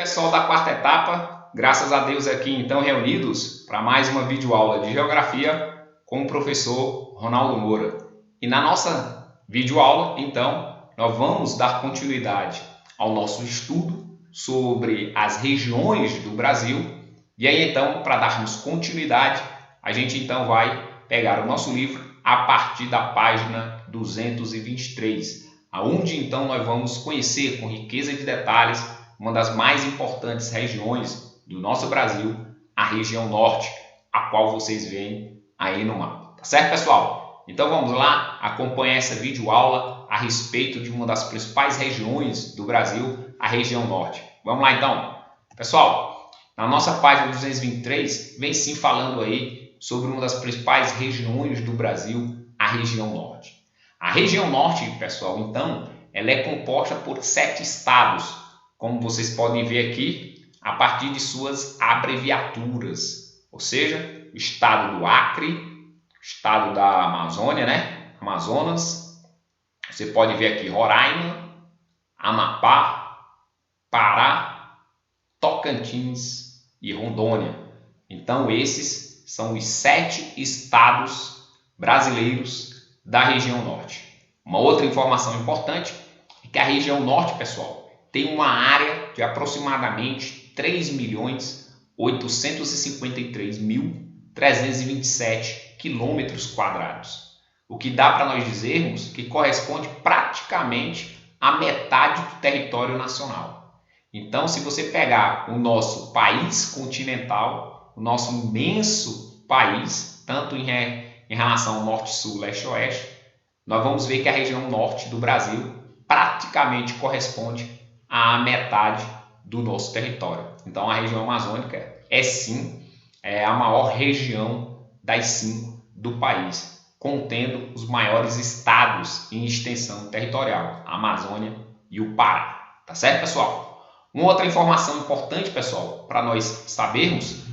pessoal da quarta etapa, graças a Deus aqui então reunidos para mais uma videoaula de Geografia com o professor Ronaldo Moura. E na nossa videoaula, então, nós vamos dar continuidade ao nosso estudo sobre as regiões do Brasil. E aí então, para darmos continuidade, a gente então vai pegar o nosso livro a partir da página 223, aonde então nós vamos conhecer com riqueza de detalhes uma das mais importantes regiões do nosso Brasil, a região norte, a qual vocês veem aí no mapa. Tá certo, pessoal? Então vamos lá, acompanhar essa videoaula a respeito de uma das principais regiões do Brasil, a região norte. Vamos lá então. Pessoal, na nossa página 223, vem sim falando aí sobre uma das principais regiões do Brasil, a região norte. A região norte, pessoal, então, ela é composta por 7 estados, como vocês podem ver aqui, a partir de suas abreviaturas, ou seja, o estado do Acre, estado da Amazônia, né? Amazonas, você pode ver aqui Roraima, Amapá, Pará, Tocantins e Rondônia. Então, esses são os 7 estados brasileiros da região norte. Uma outra informação importante é que a região norte, pessoal, tem uma área de aproximadamente 3.853.327 quilômetros quadrados, o que dá para nós dizermos que corresponde praticamente à metade do território nacional. Então, se você pegar o nosso país continental, o nosso imenso país, tanto em relação ao norte, sul, leste, oeste, nós vamos ver que a região norte do Brasil praticamente corresponde à metade do nosso território. Então, a região amazônica é sim a maior região das 5 do país, contendo os maiores estados em extensão territorial, a Amazônia e o Pará. Tá certo, pessoal? Uma outra informação importante, pessoal, para nós sabermos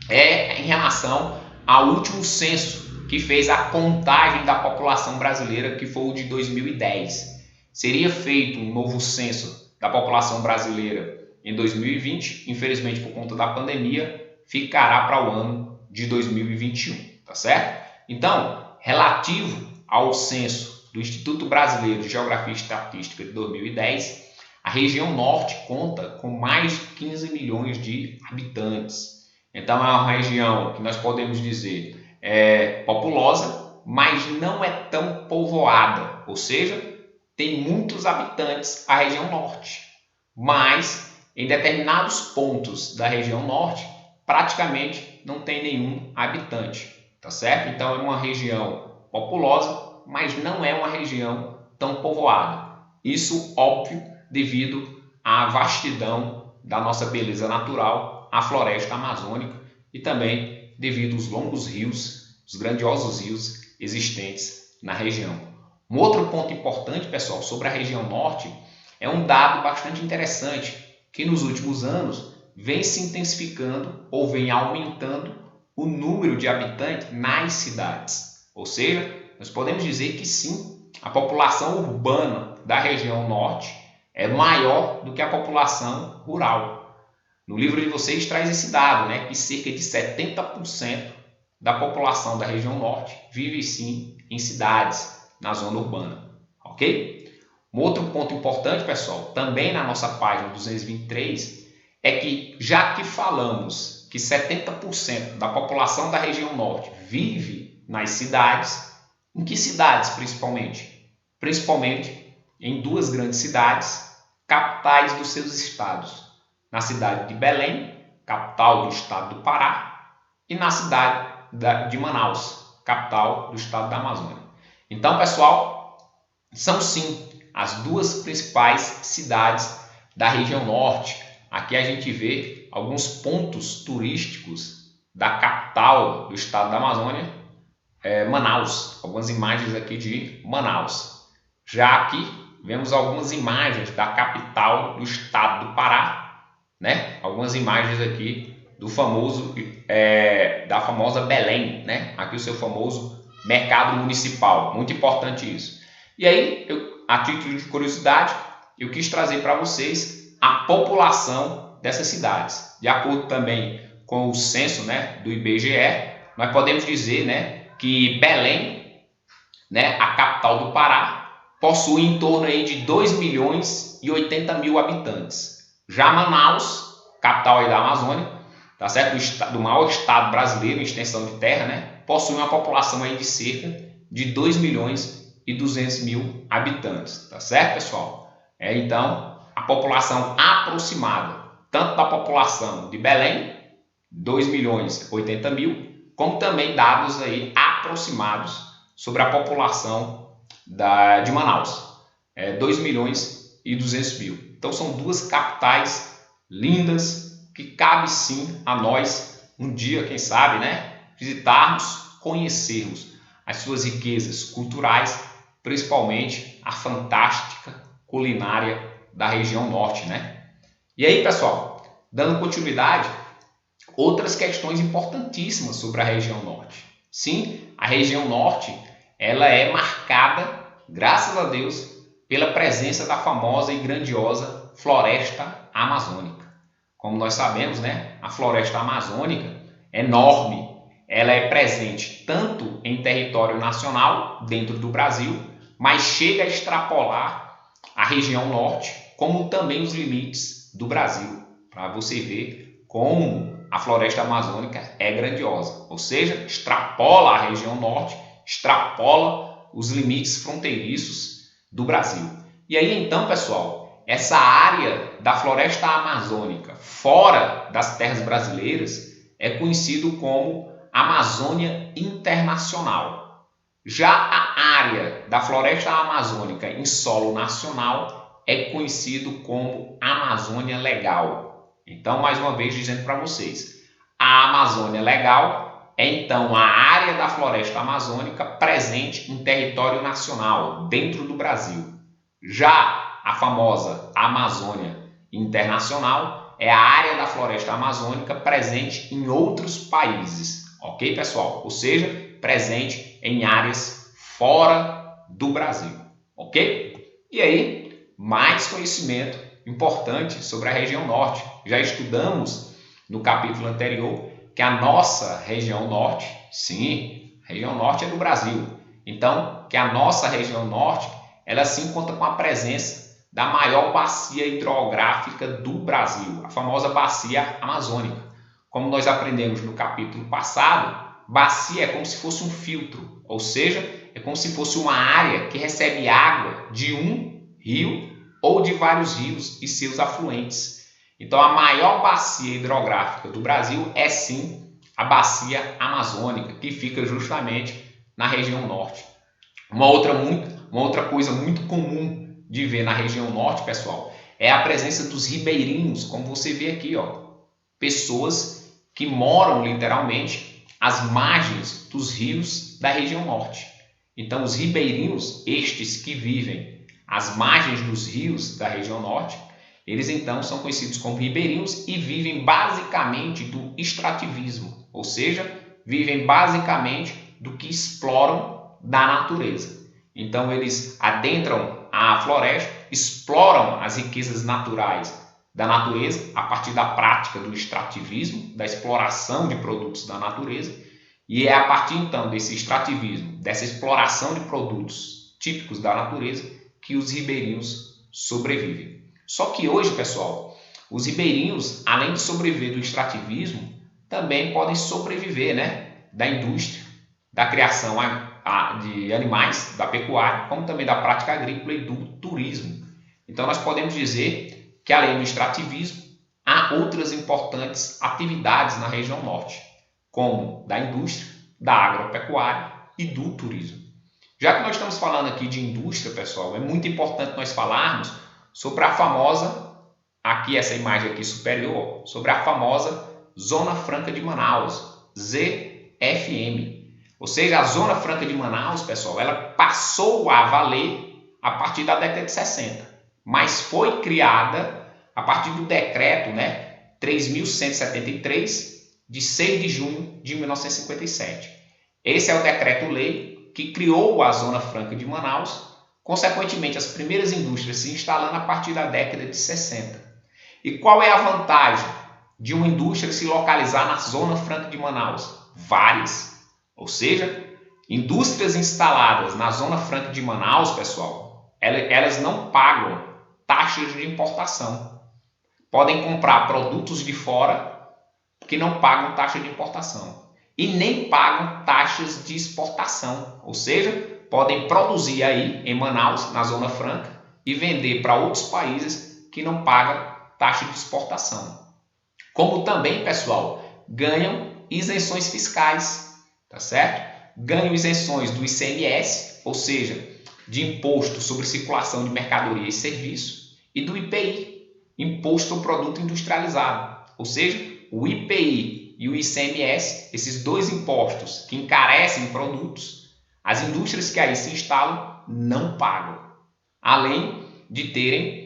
é em relação ao último censo que fez a contagem da população brasileira, que foi o de 2010. Seria feito um novo censo da população brasileira em 2020, infelizmente por conta da pandemia, ficará para o ano de 2021, tá certo? Então, relativo ao censo do Instituto Brasileiro de Geografia e Estatística de 2010, a região norte conta com mais de 15 milhões de habitantes. Então, é uma região que nós podemos dizer populosa, mas não é tão povoada, ou seja, tem muitos habitantes a região norte, mas em determinados pontos da região norte praticamente não tem nenhum habitante, tá certo? Então é uma região populosa, mas não é uma região tão povoada. Isso, óbvio, devido à vastidão da nossa beleza natural, a floresta amazônica, e também devido aos longos rios, os grandiosos rios existentes na região. Um outro ponto importante, pessoal, sobre a região norte é um dado bastante interessante, que nos últimos anos vem se intensificando ou vem aumentando o número de habitantes nas cidades. Ou seja, nós podemos dizer que sim, a população urbana da região norte é maior do que a população rural. No livro de vocês traz esse dado, né, que cerca de 70% da população da região norte vive sim em cidades, na zona urbana, ok? Um outro ponto importante, pessoal, também na nossa página 223, é que já que falamos que 70% da população da região norte vive nas cidades, em que cidades principalmente? Principalmente em 2 grandes cidades, capitais dos seus estados. Na cidade de Belém, capital do estado do Pará, e na cidade de Manaus, capital do estado da Amazônia. Então, pessoal, são sim as 2 principais cidades da região norte. Aqui a gente vê alguns pontos turísticos da capital do estado da Amazônia, Manaus. Algumas imagens aqui de Manaus. Já aqui vemos algumas imagens da capital do estado do Pará, né? Algumas imagens aqui do famoso, da famosa Belém, né? Aqui o seu famoso mercado municipal, muito importante isso. E aí, a título de curiosidade, eu quis trazer para vocês a população dessas cidades. De acordo também com o censo, né, do IBGE, nós podemos dizer, né, que Belém, né, a capital do Pará, possui em torno aí de 2.080.000 habitantes. Já Manaus, capital aí da Amazônia, tá certo? Do maior estado brasileiro em extensão de terra, né, possui uma população aí de cerca de 2.200.000 habitantes, tá certo, pessoal? Então, a população aproximada, tanto da população de Belém, 2.080.000, como também dados aí aproximados sobre a população de Manaus, 2.200.000. Então são duas capitais lindas que cabe sim a nós um dia, quem sabe, né, visitarmos, conhecermos as suas riquezas culturais, principalmente a fantástica culinária da região norte, né? E aí, pessoal, dando continuidade, outras questões importantíssimas sobre a região norte. Sim, a região norte, ela é marcada, graças a Deus, pela presença da famosa e grandiosa floresta amazônica. Como nós sabemos, né, a floresta amazônica é enorme. Ela é presente tanto em território nacional, dentro do Brasil, mas chega a extrapolar a região norte, como também os limites do Brasil, para você ver como a floresta amazônica é grandiosa, ou seja, extrapola a região norte, extrapola os limites fronteiriços do Brasil. E aí então, pessoal, essa área da floresta amazônica fora das terras brasileiras é conhecido como Amazônia Internacional. Já a área da floresta amazônica em solo nacional é conhecido como Amazônia Legal. Então, mais uma vez dizendo para vocês, a Amazônia Legal é então a área da floresta amazônica presente em território nacional, dentro do Brasil. Já a famosa Amazônia Internacional é a área da floresta amazônica presente em outros países. Ok, pessoal? Ou seja, presente em áreas fora do Brasil. Ok? E aí, mais conhecimento importante sobre a região norte. Já estudamos no capítulo anterior que a nossa região norte, sim, a região norte é do Brasil. Então, que a nossa região norte, ela sim conta com a presença da maior bacia hidrográfica do Brasil, a famosa bacia amazônica. Como nós aprendemos no capítulo passado, bacia é como se fosse um filtro, ou seja, é como se fosse uma área que recebe água de um rio ou de vários rios e seus afluentes. Então, a maior bacia hidrográfica do Brasil é sim a bacia amazônica, que fica justamente na região norte. Uma outra coisa muito comum de ver na região norte, pessoal, é a presença dos ribeirinhos, como você vê aqui, ó, pessoas que moram literalmente às margens dos rios da região norte. Então, os ribeirinhos, estes que vivem às margens dos rios da região norte, eles então são conhecidos como ribeirinhos e vivem basicamente do extrativismo, ou seja, vivem basicamente do que exploram da natureza. Então, eles adentram a floresta, exploram as riquezas naturais da natureza a partir da prática do extrativismo, da exploração de produtos da natureza, e é a partir então desse extrativismo, dessa exploração de produtos típicos da natureza, que os ribeirinhos sobrevivem. Só que hoje, pessoal, os ribeirinhos, além de sobreviver do extrativismo, também podem sobreviver, né, da indústria, da criação de animais, da pecuária, como também da prática agrícola e do turismo. Então, nós podemos dizer que, além do extrativismo, há outras importantes atividades na região norte, como da indústria, da agropecuária e do turismo. Já que nós estamos falando aqui de indústria, pessoal, é muito importante nós falarmos sobre a famosa, aqui essa imagem aqui superior, sobre a famosa Zona Franca de Manaus, ZFM. Ou seja, a Zona Franca de Manaus, pessoal, ela passou a valer a partir da década de 60, mas foi criada a partir do decreto, né, 3.173, de 6 de junho de 1957. Esse é o decreto-lei que criou a Zona Franca de Manaus, consequentemente as primeiras indústrias se instalando a partir da década de 60. E qual é a vantagem de uma indústria se localizar na Zona Franca de Manaus? Várias. Ou seja, indústrias instaladas na Zona Franca de Manaus, pessoal, elas não pagam taxas de importação. Podem comprar produtos de fora que não pagam taxa de importação. E nem pagam taxas de exportação. Ou seja, podem produzir aí em Manaus, na Zona Franca, e vender para outros países que não pagam taxa de exportação. Como também, pessoal, ganham isenções fiscais, tá certo? Ganham isenções do ICMS, ou seja, de Imposto sobre Circulação de Mercadoria e Serviços, e do IPI, Imposto sobre Produto Industrializado. Ou seja, o IPI e o ICMS, esses dois impostos que encarecem produtos, as indústrias que aí se instalam não pagam, além de terem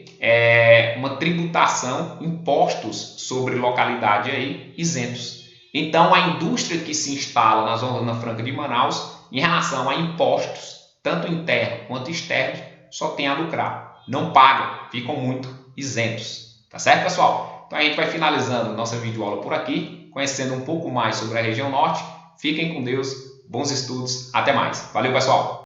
uma tributação, impostos sobre localidade aí isentos. Então, a indústria que se instala na Zona Franca de Manaus, em relação a impostos, tanto internos quanto externos, só tem a lucrar. Não pagam, ficam muito isentos. Tá certo, pessoal? Então, a gente vai finalizando nossa videoaula por aqui, conhecendo um pouco mais sobre a região norte. Fiquem com Deus, bons estudos, até mais. Valeu, pessoal!